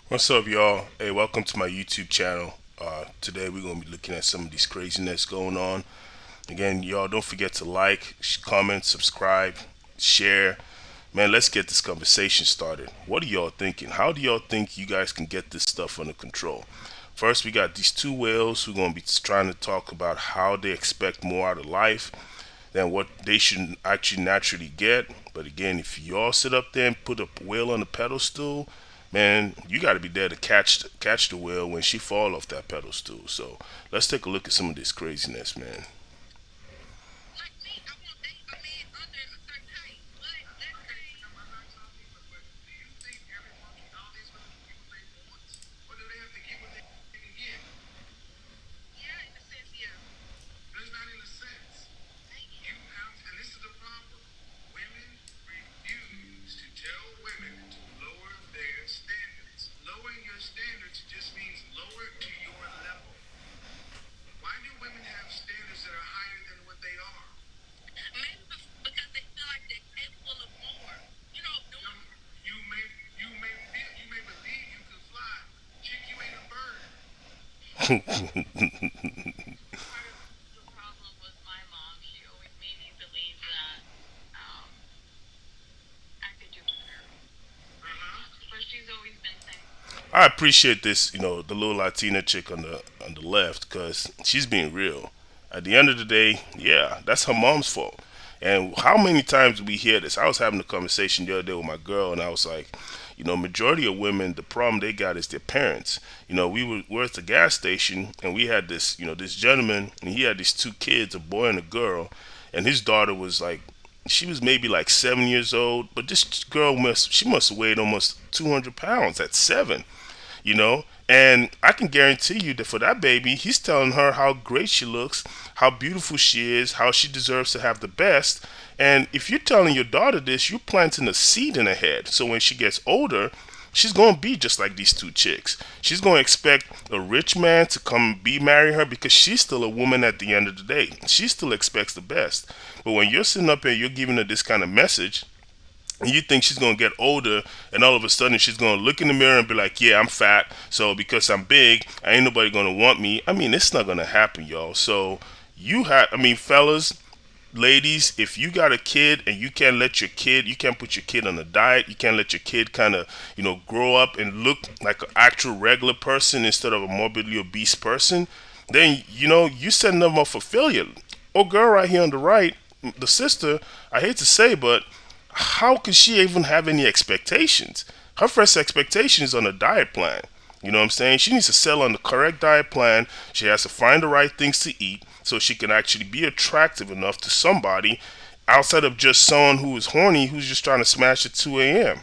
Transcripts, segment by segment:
What's up, y'all? Hey, welcome to my YouTube channel. Today we're gonna be looking at some of these craziness going on. Again, y'all don't forget to like, comment, subscribe, share. Man, let's get this conversation started. What are y'all thinking? How do y'all think you guys can get this stuff under control? First, we got these two whales who are gonna be trying to talk about how they expect more out of life than what they should actually naturally get. But again, if you all sit up there and put a whale on a pedestal, man, you got to be there to catch the whale when she fall off that pedestal. So let's take a look at some of this craziness, man. I appreciate this, the little Latina chick on the left, because she's being real. At the end of the day, yeah, that's her mom's fault. And how many times do we hear this? I was having a conversation the other day with my girl, and I was like, majority of women, the problem they got is their parents. We were at the gas station, and we had this gentleman, and he had these two kids, a boy and a girl, and his daughter was like, she was maybe like 7 years old, but this girl must have weighed almost 200 pounds at seven, you know. And I can guarantee you that for that baby, he's telling her how great she looks, how beautiful she is, how she deserves to have the best. And if you're telling your daughter this, you're planting a seed in her head. So when she gets older, she's going to be just like these two chicks. She's going to expect a rich man to come be marry her because she's still a woman at the end of the day. She still expects the best. But when you're sitting up here, you're giving her this kind of message, and you think she's gonna get older, and all of a sudden she's gonna look in the mirror and be like, "Yeah, I'm fat, so because I'm big, ain't nobody gonna want me." I mean, it's not gonna happen, y'all. So fellas, ladies, if you got a kid and you can't put your kid on a diet, you can't let your kid kind of, grow up and look like an actual regular person instead of a morbidly obese person, then you setting them up for failure. Oh, girl, right here on the right, the sister. I hate to say, but how could she even have any expectations? Her first expectation is on a diet plan. You know what I'm saying? She needs to settle on the correct diet plan. She has to find the right things to eat so she can actually be attractive enough to somebody outside of just someone who is horny who's just trying to smash at 2 a.m.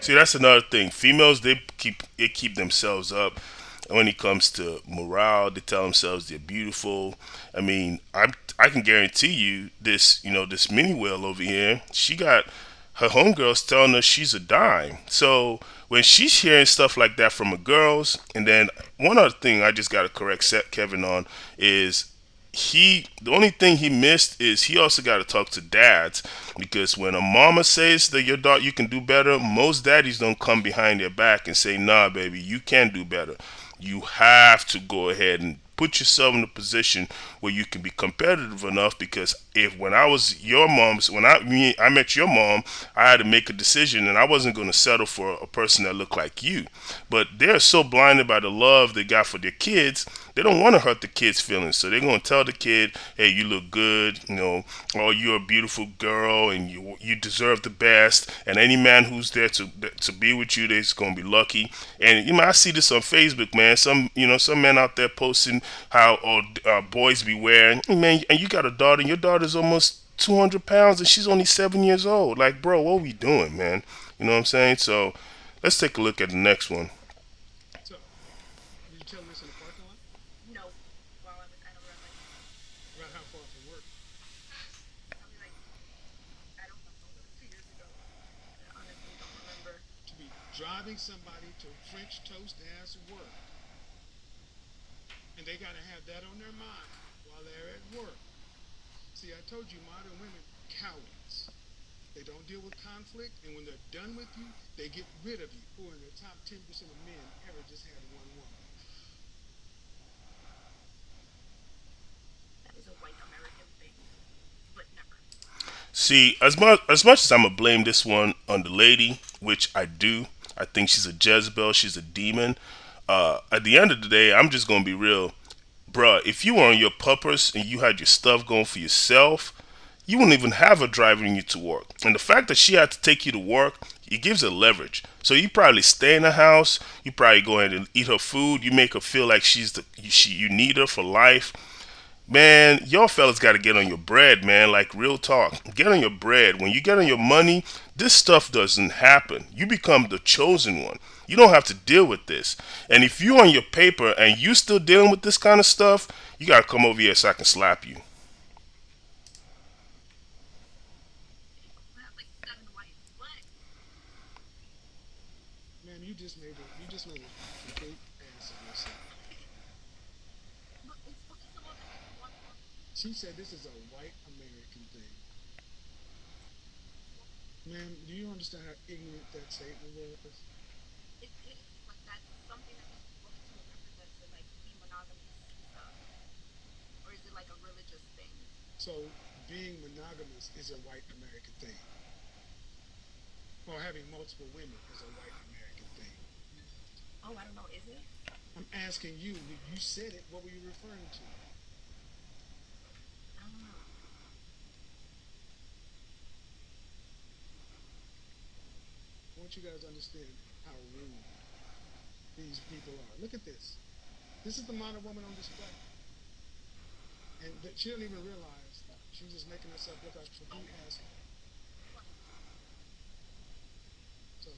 See, that's another thing. Females, they keep themselves up when it comes to morale. They tell themselves they're beautiful. I mean, I can guarantee you this. This mini whale over here, she got her homegirls telling her she's a dime. So when she's hearing stuff like that from the girls, and then one other thing I just got to correct Kevin on is the only thing he missed is he also got to talk to dads, because when a mama says that your daughter you can do better, most daddies don't come behind their back and say, nah baby, you can do better. You have to go ahead and put yourself in a position where you can be competitive enough, because if when I was your mom's when I met your mom, I had to make a decision, and I wasn't going to settle for a person that looked like you. But they're so blinded by the love they got for their kids, they don't want to hurt the kid's feelings. So they're going to tell the kid, hey, you look good, oh, you're a beautiful girl, and you deserve the best, and any man who's there to be with you, they're going to be lucky. And I see this on Facebook, man. Some men out there posting how boys be wearing, hey, man, and you got a daughter, and your daughter's almost 200 pounds, and she's only 7 years old. Like, bro, what are we doing, man? You know what I'm saying? So let's take a look at the next one. So, did you tell me this in the parking lot? About how far from work? To be driving somebody to French toast ass work. And they got to have that on their mind while they're at work. See, I told you modern women, cowards. They don't deal with conflict, and when they're done with you, they get rid of you. Who in the top 10% of men ever just had one woman? See, as much as I'm gonna blame this one on the lady, which I do, I think she's a Jezebel, she's a demon. At the end of the day, I'm just gonna be real, bruh. If you were on your puppers and you had your stuff going for yourself, you wouldn't even have her driving you to work. And the fact that she had to take you to work, it gives her leverage. So you probably stay in the house, you probably go ahead and eat her food, you make her feel like you need her for life. Man, y'all fellas got to get on your bread, man. Like, real talk. Get on your bread. When you get on your money, this stuff doesn't happen. You become the chosen one. You don't have to deal with this. And if you on your paper and you still dealing with this kind of stuff, you got to come over here so I can slap you. Man, you just made a complete ass of yourself. She said this is a white American thing. Man, do you understand how ignorant that statement was? So being monogamous is a white American thing, or having multiple women is a white American thing. I'm asking you. You said it. What were you referring to? I want you guys to understand how rude these people are. Look at this. This is the modern woman on display, and she don't even realize she's just making herself look like a complete asshole. So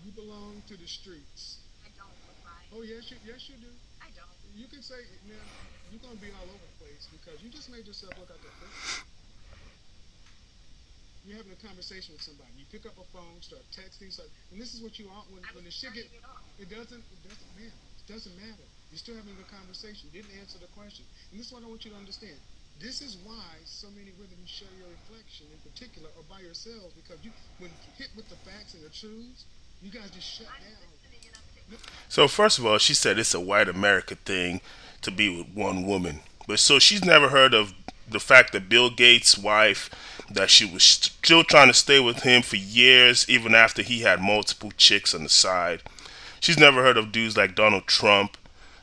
you belong to the streets. Oh yes you do. You can say, man, you're gonna be all over the place because you just made yourself look like a fool. You're having a conversation with somebody. You pick up a phone, start texting, and this is what you want when the shit get. Man. It doesn't matter. You're still having a conversation. You didn't answer the question, and this is what I want you to understand. This is why so many women who share your reflection, in particular, are by yourselves because when hit with the facts and the truths, you guys just shut down. So first of all, she said it's a white America thing to be with one woman. But so she's never heard of the fact that Bill Gates' wife, that she was still trying to stay with him for years, even after he had multiple chicks on the side. She's never heard of dudes like Donald Trump.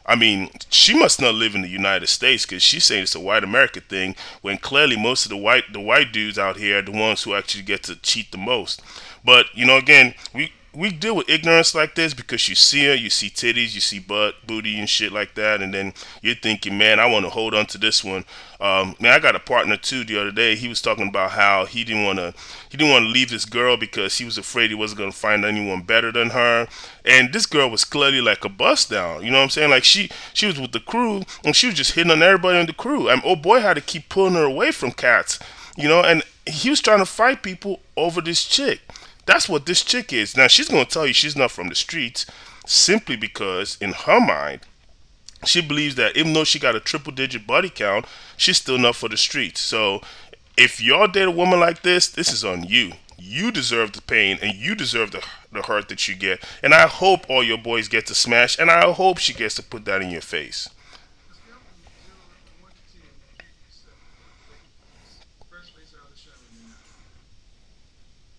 I mean, she must not live in the United States because she's saying it's a white America thing when clearly most of the white dudes out here are the ones who actually get to cheat the most. But again, we deal with ignorance like this because you see her, you see titties, you see butt, booty, and shit like that, and then you're thinking, man, I want to hold on to this one. Man, I got a partner too the other day. He was talking about how he didn't want to leave this girl because he was afraid he wasn't gonna find anyone better than her. And this girl was clearly like a bust down. You know what I'm saying? Like she was with the crew and she was just hitting on everybody in the crew. And oh boy had to keep pulling her away from cats. And he was trying to fight people over this chick. That's what this chick is. Now she's gonna tell you she's not from the streets simply because in her mind she believes that even though she got a triple digit body count, she's still not for the streets. So if y'all date a woman like this is on you. You deserve the pain and you deserve the hurt that you get. And I hope all your boys get to smash and I hope she gets to put that in your face. A scale from 1 to 10, which one would you say? Baby face. Fresh face out of the shower and then out.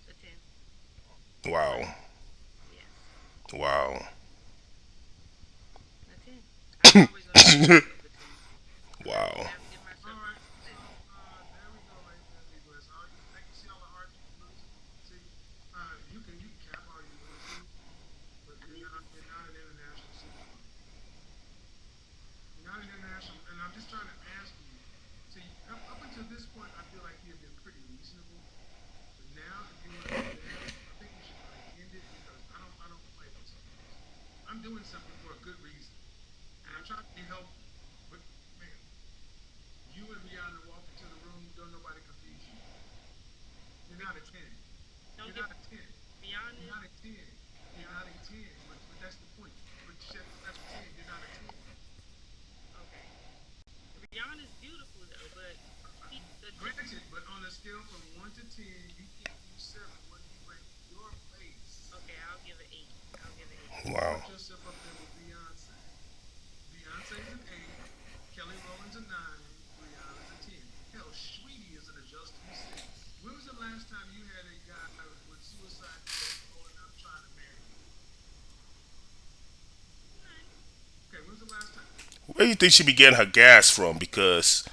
A 10. Wow. Yes. Wow. A 10. I'm always gonna give myself a 10. Because I Wow. never give All myself right, a so 10. there we go, right there, Nicholas. All you, like, you see all the hearts you losing? See, you can cap all you want to, but I mean, you're not an international supermodel. You're not an international, and I'm just trying to ask you. See, up until this point, I feel like you have been pretty reasonable. But now, if you want to go down, I think we should probably end it because I don't play those games. I'm doing something for a good reason, and I'm trying to be helpful. But man, you and Rihanna walk into the room, don't nobody confuse you. You're not a 10. don't You're get not a 10. be You're honest. not a 10. Be You're not a honest. 10. But that's the point. But that's 10. You're not a 10. Okay. Rihanna's beautiful though, but she's a 10. Granted, but on a scale from 1 to 10, you think you 7. What do you rate your face? Okay, I'll give it 8. I'll give it 8. You Wow. put yourself up there with Beyonce. Beyonce's an 8. Kelly Rowland's a 9. Rihanna's a 10. Hell, Sweetie is an adjustable 6. When was the last time you had a guy with suicide note calling up trying to marry you? None. Okay, when was the last time? Where do you think she be getting her gas from? Because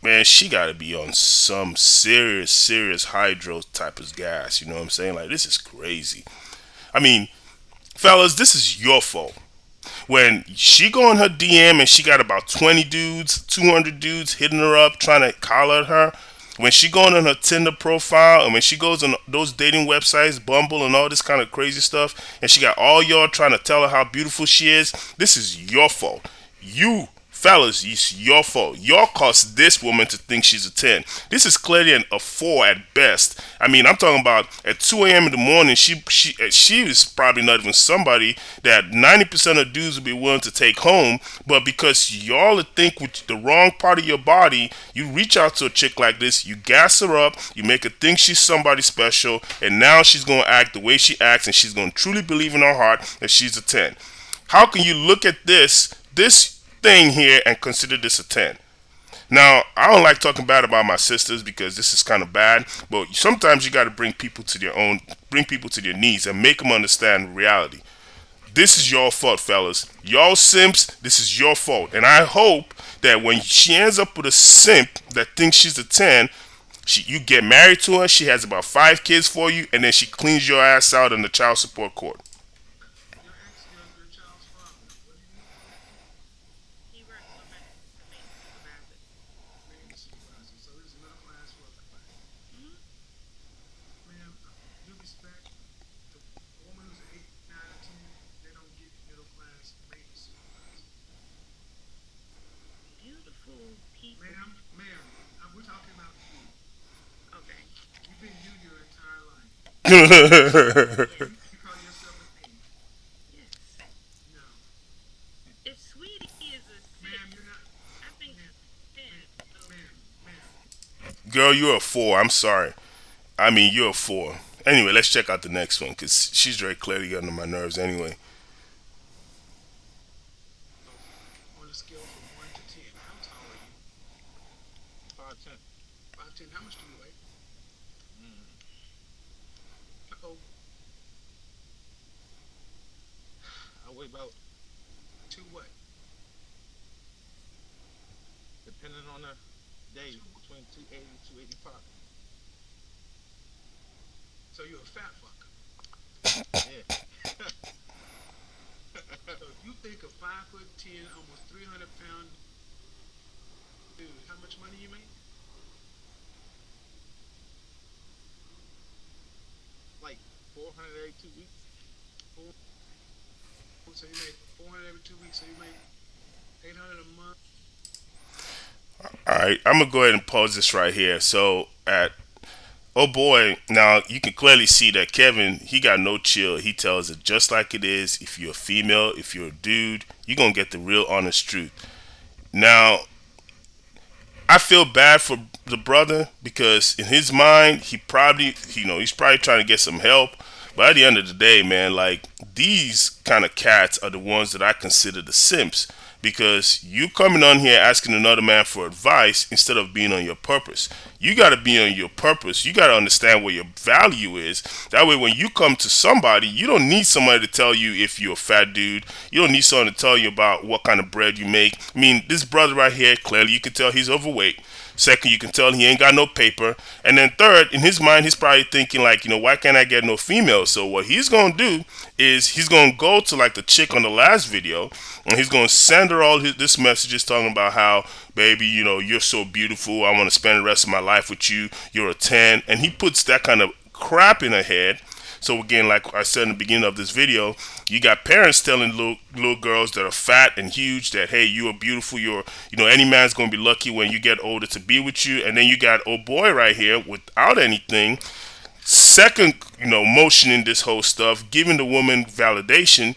man, she got to be on some serious, serious hydro type of gas. You know what I'm saying? Like this is crazy. I mean, fellas, this is your fault. When she go in her DM and she got about 20 dudes, 200 dudes hitting her up trying to collar her. When she going on her Tinder profile and when she goes on those dating websites, Bumble and all this kind of crazy stuff, and she got all y'all trying to tell her how beautiful she is, this is your fault. You fellas, it's your fault. Y'all caused this woman to think she's a 10. This is clearly a 4 at best. I mean, I'm talking about at 2 a.m. in the morning, she is probably not even somebody that 90% of dudes would be willing to take home, but because y'all think with the wrong part of your body, you reach out to a chick like this, you gas her up, you make her think she's somebody special, and now she's going to act the way she acts, and she's going to truly believe in her heart that she's a 10. How can you look at this thing here and consider this a 10? Now, I don't like talking bad about my sisters because this is kind of bad, but sometimes you got to bring people to their knees and make them understand reality. This is your fault, fellas. Y'all simps, this is your fault. And I hope that when she ends up with a simp that thinks she's a 10, you get married to her, she has about 5 kids for you, and then she cleans your ass out in the child support court. Your child's father. What do you call him? He works for me as a maintenance supervisor. Maintenance supervisor. So he's a middle class worker, right? Hmm. Man, due respect to a woman who's an 8, 9, or 10, they don't get middle class maintenance supervisor. Beautiful people. Ma'am, we're talking about you. Okay. You've been you your entire life. Yes. You call yourself an 8. Yes. No. If Sweetie is a Ma'am, 6, you're not. I think Ma'am, she's a 10. So, ma'am. Girl, you're a 4. I'm sorry. I mean, you're a 4. Anyway, let's check out the next one because she's very clearly under my nerves anyway. So, on a scale from 1 to 10, how tall are you? 5'10". 5'10". How much do you weigh? Uh-oh. I weigh about, Two what? depending on the day, Two. between 280 and 285. So you're a fat fucker. Yeah. So if you think a 5'10", almost 300-pound dude, how much money you make? Like 400 every 2 weeks. Four, so you make 400 every 2 weeks. So you make 800 a month. All right, I'm gonna go ahead and pause this right here. So at oh boy, now you can clearly see that Kevin, he got no chill. He tells it just like it is. If you're a female, if you're a dude, you're gonna get the real honest truth. Now, I feel bad for the brother because in his mind, he probably, he's probably trying to get some help. But at the end of the day, man, like these kind of cats are the ones that I consider the simps because you coming on here asking another man for advice instead of being on your purpose. You got to be on your purpose. You got to understand what your value is. That way, when you come to somebody, you don't need somebody to tell you if you're a fat dude. You don't need someone to tell you about what kind of bread you make. I mean, this brother right here, clearly you can tell he's overweight. Second, you can tell he ain't got no paper. And then third, in his mind, he's probably thinking like, why can't I get no female? So what he's gonna do is he's gonna go to like the chick on the last video, and he's gonna send her all this messages talking about how, baby, you're so beautiful. I want to spend the rest of my life with you. You're a 10, and he puts that kind of crap in her head. So again, like I said in the beginning of this video, you got parents telling little girls that are fat and huge that, hey, you are beautiful. Any man's gonna be lucky when you get older to be with you. And then you got old boy right here without anything. Second, motioning this whole stuff, giving the woman validation.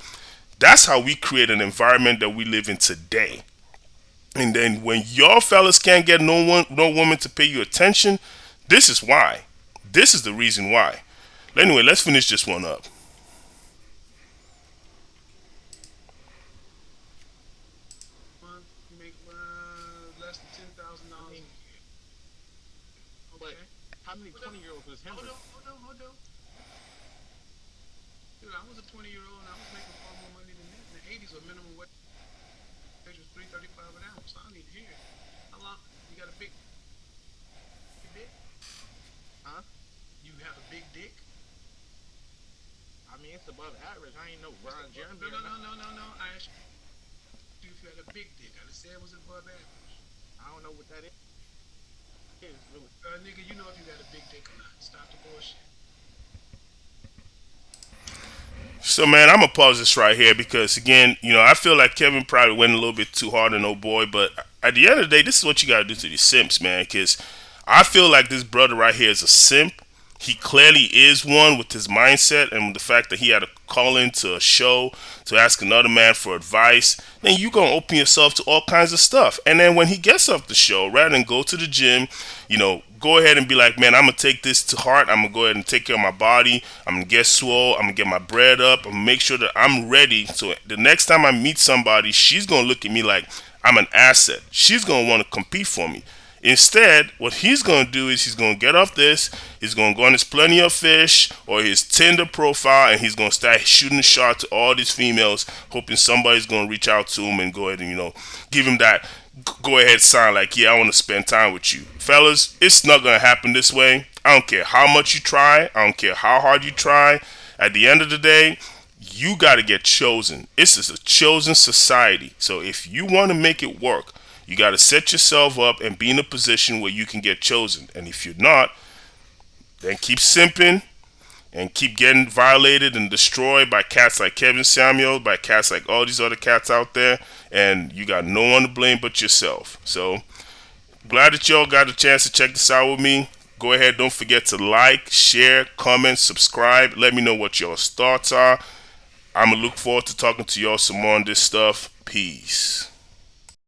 That's how we create an environment that we live in today. And then when y'all fellas can't get no woman to pay you attention, this is why. This is the reason why. Anyway, let's finish this one up. Month, you make less than I $10,000. mean, but Okay. how many 20-year-olds was him? Hold on. Dude, I was a 20-year-old and I was making far more money than that. In the 80s, where minimum wage was $3.35 an hour. So I don't need to hear it. How long? You got a big dick? Huh? You have a big dick? I mean, it's above average. I ain't no Ron Jeremy. No. I asked you if you had a big dick. I just said it was above average. I don't know what that is. Really. Nigga, you know if you got a big dick or not. Stop the bullshit. So man, I'm gonna pause this right here because again, I feel like Kevin probably went a little bit too hard on old boy, but at the end of the day, this is what you gotta do to these simps, man. Because I feel like this brother right here is a simp. He clearly is one with his mindset and the fact that he had to call into a show to ask another man for advice. Then you gonna open yourself to all kinds of stuff. And then when he gets off the show, rather than go to the gym, go ahead and be like, man, I'm gonna take this to heart. I'm gonna go ahead and take care of my body. I'm gonna get swole. I'm gonna get my bread up. I'm gonna make sure that I'm ready. So the next time I meet somebody, she's gonna look at me like I'm an asset. She's gonna want to compete for me. Instead, what he's going to do is he's going to get off this, he's going to go on his Plenty of Fish or his Tinder profile, and he's going to start shooting a shot to all these females, hoping somebody's going to reach out to him and go ahead and, give him that go ahead sign like, yeah, I want to spend time with you. Fellas, it's not going to happen this way. I don't care how much you try. I don't care how hard you try. At the end of the day, you got to get chosen. This is a chosen society. So if you want to make it work, you got to set yourself up and be in a position where you can get chosen. And if you're not, then keep simping and keep getting violated and destroyed by cats like Kevin Samuel, by cats like all these other cats out there. And you got no one to blame but yourself. So glad that y'all got a chance to check this out with me. Go ahead, don't forget to like, share, comment, subscribe. Let me know what y'all's thoughts are. I'm going to look forward to talking to y'all some more on this stuff. Peace.